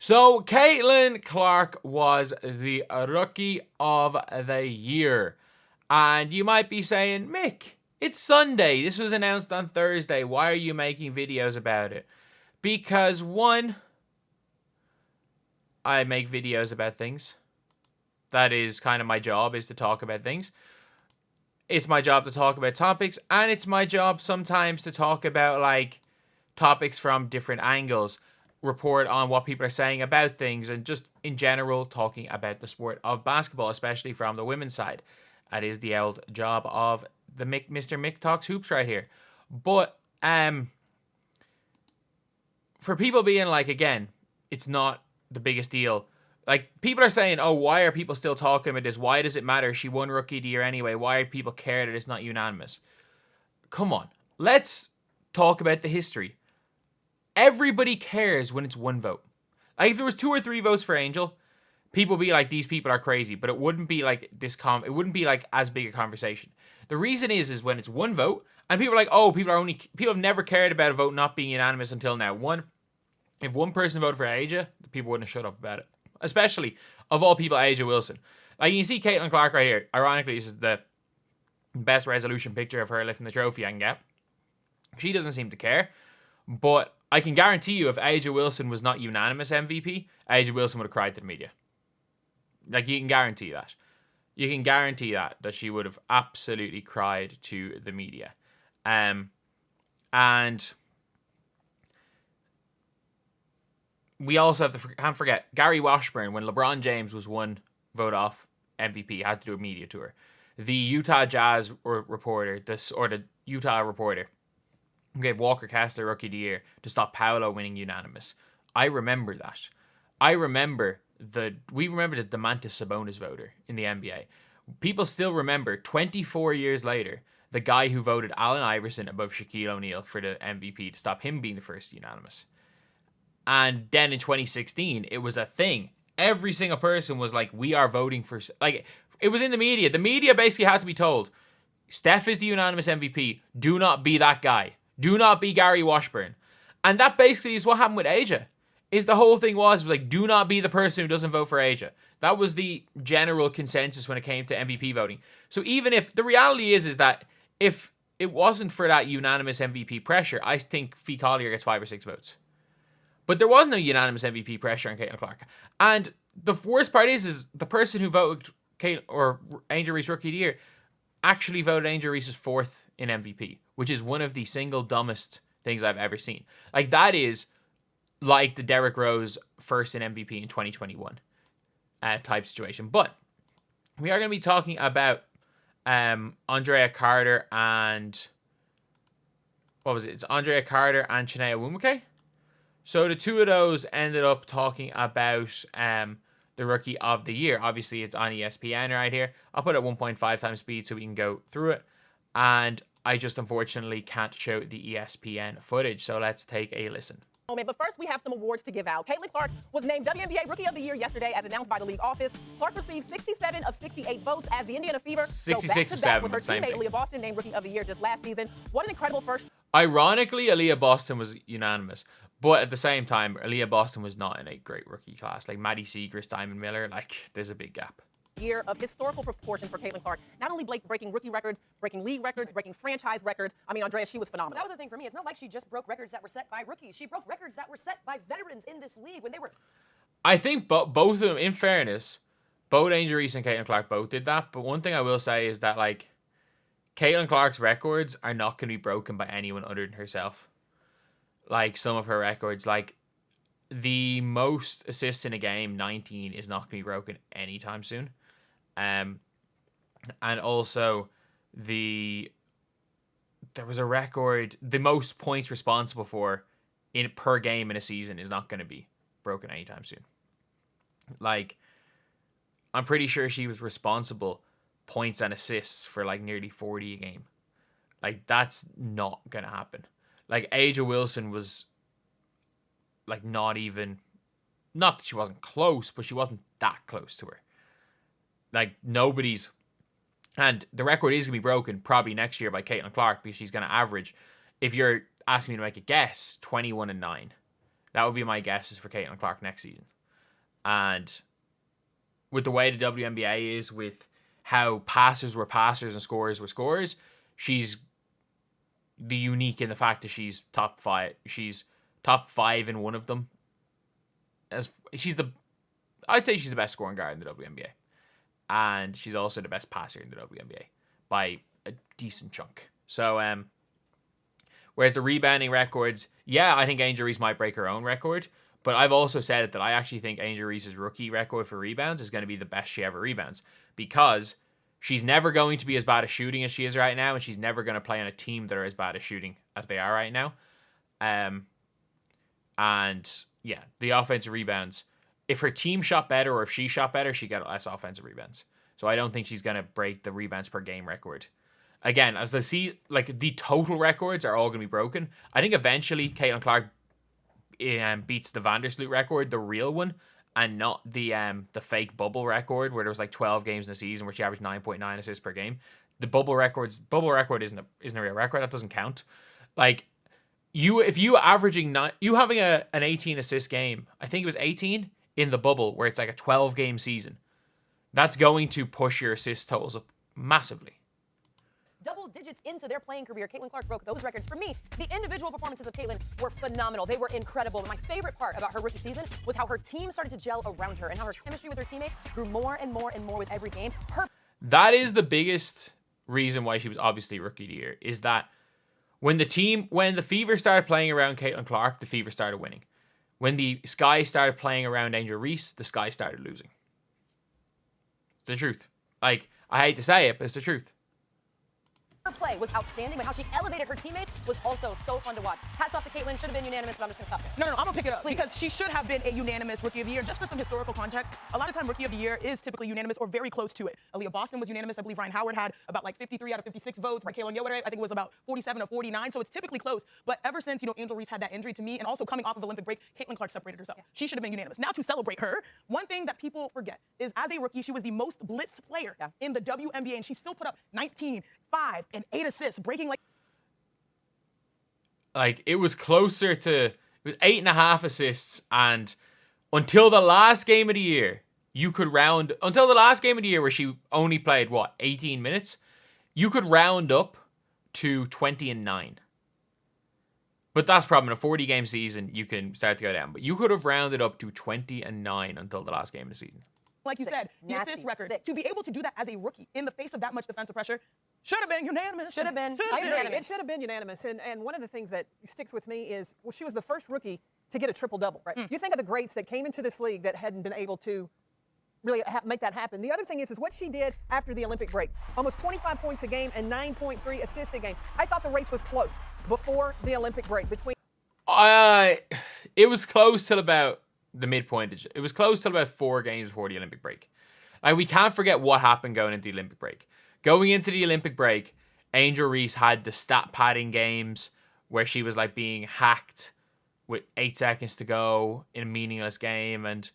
So, Caitlin Clark was the Rookie of the Year. And you might be saying, Mick, it's Sunday. This was announced on Thursday. Why are you making videos about it? Because, one, I make videos about things. That is kind of my job, is to talk about things. It's my job to talk about topics. And it's my job sometimes to talk about, like, topics from different angles. Report on what people are saying about things, and just in general talking about the sport of basketball, especially from the women's side. That is the old job of the Mr. Mick Talks Hoops right here. But for people being like, again, it's not the biggest deal. Like, people are saying, oh, why are people still talking about this? Why does it matter? She won Rookie of the Year anyway. Why do people care that it's not unanimous? Come on. Let's talk about the history. Everybody cares when it's one vote. Like, if there was 2 or 3 votes for Angel, people would be like, these people are crazy. But it wouldn't be like this it wouldn't be like as big a conversation. The reason is when it's one vote, and people are like, oh, people have never cared about a vote not being unanimous until now. If one person voted for Aja, people wouldn't have shut up about it. Especially, of all people, Aja Wilson. Like, you see Caitlin Clark right here. Ironically, this is the best resolution picture of her lifting the trophy I can get. She doesn't seem to care. But I can guarantee you, if Aja Wilson was not unanimous MVP, Aja Wilson would have cried to the media. Like, you can guarantee that. You can guarantee that she would have absolutely cried to the media. And we also can't forget Gary Washburn, when LeBron James was one vote off MVP, had to do a media tour. The Utah Jazz reporter, the Utah reporter, gave Walker Kessler Rookie of the Year to stop Paolo winning unanimous. I remember that. We remember the Domantas Sabonis voter in the NBA. People still remember, 24 years later, the guy who voted Allen Iverson above Shaquille O'Neal for the MVP to stop him being the first unanimous. And then in 2016, it was a thing. Every single person was like, we are voting for... Like, it was in the media. The media basically had to be told, Steph is the unanimous MVP. Do not be that guy. Do not be Gary Washburn. And that basically is what happened with Aja. Is the whole thing was like, do not be the person who doesn't vote for Aja. That was the general consensus when it came to MVP voting. So even if... The reality is that if it wasn't for that unanimous MVP pressure, I think Fee Collier gets 5 or 6 votes. But there was no unanimous MVP pressure on Caitlin Clark. And the worst part is the person who voted Angel Reese Rookie of the Year actually voted Angel Reese's 4th in MVP, which is one of the single dumbest things I've ever seen. Like, that is like the Derrick Rose first in MVP in 2021 type situation. But we are going to be talking about Andrea Carter and... What was it? It's Andrea Carter and Chinea Nwumike. So the two of those ended up talking about the Rookie of the Year. Obviously, it's on ESPN right here. I'll put it at 1.5 times speed so we can go through it. And I just unfortunately can't show the ESPN footage. So let's take a listen. But first, we have some awards to give out. Caitlin Clark was named WNBA Rookie of the Year yesterday, as announced by the league office. Clark received 67 of 68 votes as the Indiana Fever 66 of 7, with her teammate Aaliyah Boston named Rookie of the Year just last season. What an incredible first. Ironically, Aaliyah Boston was unanimous. But at the same time, Aaliyah Boston was not in a great rookie class. Like Maddie Segrist, Diamond Miller, like, there's a big gap. Year of historical proportion for Caitlin Clark. Not only breaking rookie records, breaking league records, breaking franchise records. I mean, Andrea, she was phenomenal. That was the thing for me. It's not like she just broke records that were set by rookies. She broke records that were set by veterans in this league when they were... I think both of them, in fairness, both Angel Reese and Caitlin Clark both did that. But one thing I will say is that, like, Caitlin Clark's records are not going to be broken by anyone other than herself. Like, some of her records, like, the most assists in a game, 19, is not going to be broken anytime soon. And also there was a record, the most points responsible for per game in a season is not going to be broken anytime soon. Like, I'm pretty sure she was responsible points and assists for like nearly 40 a game. Like, that's not going to happen. Like, Aja Wilson was like not that she wasn't close, but she wasn't that close to her. Like, nobody's... And the record is going to be broken probably next year by Caitlin Clark, because she's going to average, if you're asking me to make a guess, 21-9. That would be my guesses for Caitlin Clark next season. And with the way the WNBA is, with how passers were passers and scorers were scorers, she's the unique in the fact that she's top 5. She's top 5 in one of them. I'd say she's the best scoring guard in the WNBA. And she's also the best passer in the WNBA by a decent chunk. So, whereas the rebounding records, yeah, I think Angel Reese might break her own record. But I've also said that I actually think Angel Reese's rookie record for rebounds is going to be the best she ever rebounds. Because she's never going to be as bad at shooting as she is right now. And she's never going to play on a team that are as bad at shooting as they are right now. And yeah, the offensive rebounds. If her team shot better or if she shot better, she'd get less offensive rebounds. So I don't think she's going to break the rebounds per game record. Again, as the total records are all going to be broken, I think eventually Caitlin Clark beats the Vandersloot record, the real one, and not the fake bubble record where there was like 12 games in the season where she averaged 9.9 assists per game. The bubble record isn't a real record. That doesn't count. Like if you having an 18 assist game, I think it was 18 in the bubble where it's like a 12 game season. That's going to push your assist totals up massively. Double digits into their playing career, Caitlin Clark broke those records. For me, the individual performances of Caitlin were phenomenal. They were incredible. And my favorite part about her rookie season was how her team started to gel around her and how her chemistry with her teammates grew more and more and more with every game. That is the biggest reason why she was obviously rookie of the year, is that when the Fever started playing around Caitlin Clark, the Fever started winning. When the Sky started playing around Angel Reese, the Sky started losing. It's the truth. Like, I hate to say it, but it's the truth. Her play was outstanding, but how she elevated her teammates was also so fun to watch. Hats off to Caitlin. Should have been unanimous, but I'm just going to stop there. No, I'm going to pick it up because she should have been a unanimous Rookie of the Year. Just for some historical context, a lot of time Rookie of the Year is typically unanimous or very close to it. Aaliyah Boston was unanimous. I believe Ryan Howard had about like 53 out of 56 votes. Raquel Yoder, I think it was about 47 or 49. So it's typically close. But ever since, Angel Reese had that injury to me and also coming off of Olympic break, Caitlin Clark separated herself. Yeah. She should have been unanimous. Now to celebrate her, one thing that people forget is as a rookie, she was the most blitzed player in the WNBA, and she still put up 19, 5, and 8 assists, breaking like it was closer to, it was 8.5 assists, and until the last game of the year, where she only played 18 minutes, you could round up to 20-9. But that's probably in a 40 game season, you can start to go down. But you could have rounded up to 20-9 until the last game of the season. Like you said, the assist record. To be able to do that as a rookie in the face of that much defensive pressure, should have been unanimous. Should have been. I agree. It should have been unanimous. And one of the things that sticks with me is, well, she was the first rookie to get a triple-double. Right. You think of the greats that came into this league that hadn't been able to really make that happen. The other thing is what she did after the Olympic break. Almost 25 points a game and 9.3 assists a game. I thought the race was close before the Olympic break. It was close till about the midpoint. It was close till about 4 games before the Olympic break. Like, we can't forget what happened going into the Olympic break. Going into the Olympic break, Angel Reese had the stat padding games where she was like being hacked with 8 seconds to go in a meaningless game, and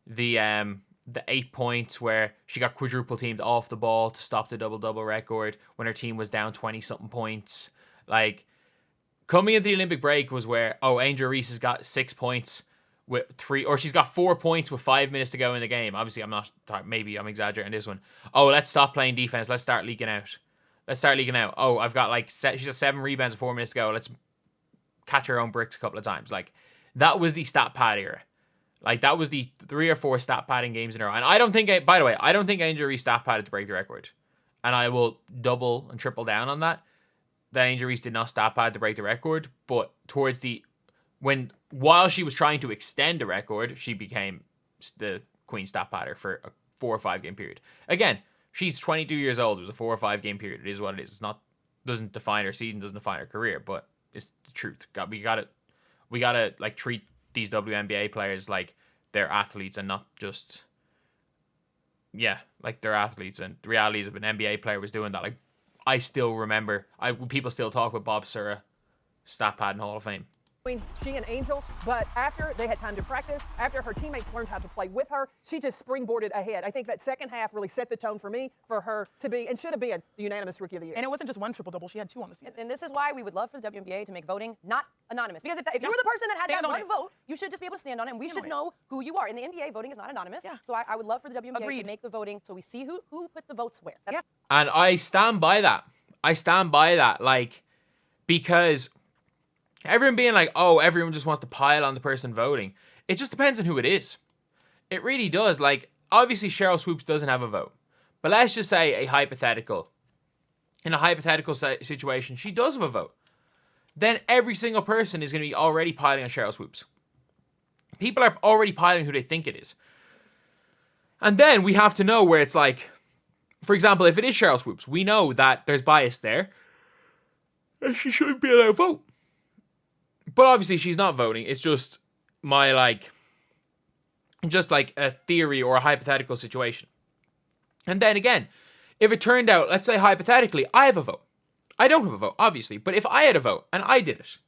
the 8 points where she got quadruple teamed off the ball to stop the double-double record when her team was down 20-something points. Like, coming into the Olympic break was where, Angel Reese has got 6 points with 3, or she's got 4 points with 5 minutes to go in the game. Obviously, maybe I'm exaggerating this one. Let's stop playing defense. Let's start leaking out. I've got she's got 7 rebounds with 4 minutes to go. Let's catch her own bricks a couple of times. Like, that was the stat pad era. Like, that was the 3 or 4 stat padding games in a row. And I don't think Angel Reese stat padded to break the record. And I will double and triple down on that. That Angel Reese did not stat pad to break the record, but while she was trying to extend the record, she became the queen stat padder for a 4 or 5 game period. Again, she's 22 years old. It was a 4 or 5 game period. It is what it is. Doesn't define her season, doesn't define her career, but it's the truth. We gotta like treat these WNBA players like they're athletes and not just like they're athletes. And the reality is, if an NBA player was doing that, like, I still remember, people still talk about Bob Sura stat pad in Hall of Fame. she and Angel, but after they had time to practice, after her teammates learned how to play with her, she just springboarded ahead. I think that second half really set the tone for me, for her to be, and should have been, the unanimous Rookie of the Year. And it wasn't just one triple-double. She had 2 on the season. And this is why we would love for the WNBA to make voting not anonymous. Because if you were the person that had Stand that on one it. vote, you should just be able to stand on it, and we should know who you are. In the NBA, voting is not anonymous. Yeah. So I would love for the WNBA to Agreed. make the voting so we see who put the votes where. That's And I stand by that. Like, because everyone being like, oh, everyone just wants to pile on the person voting. It just depends on who it is. It really does. Like, obviously, Cheryl Swoops doesn't have a vote. But let's just say in a hypothetical situation, she does have a vote. Then every single person is going to be already piling on Cheryl Swoops. People are already piling who they think it is. And then we have to know where it's like, for example, if it is Cheryl Swoops, we know that there's bias there. And she shouldn't be allowed to vote. But obviously she's not voting. It's just my just like a theory or a hypothetical situation. And then again, if it turned out, let's say hypothetically, I have a vote. I don't have a vote, obviously. But if I had a vote and I did it,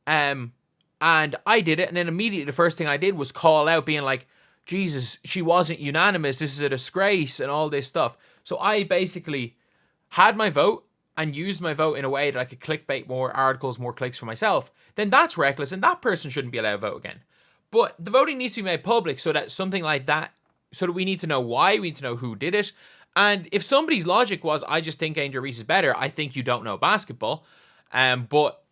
and I did it, and then immediately the first thing I did was call out being like, Jesus, she wasn't unanimous. This is a disgrace and all this stuff. So I basically had my vote and used my vote in a way that I could clickbait more articles, more clicks for myself. Then that's reckless and that person shouldn't be allowed to vote again. But the voting needs to be made public so that something like that, so that we need to know why, we need to know who did it. And if somebody's logic was, I just think Angel Reese is better, I think you don't know basketball. But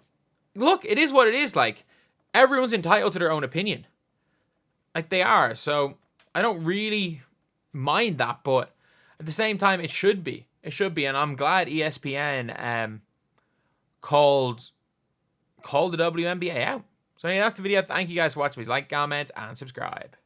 look, it is what it is. Like, everyone's entitled to their own opinion. Like, they are. So I don't really mind that, but at the same time, it should be. It should be. And I'm glad ESPN called the WNBA out. So anyway, that's the video. Thank you guys for watching. Please like, comment, and subscribe.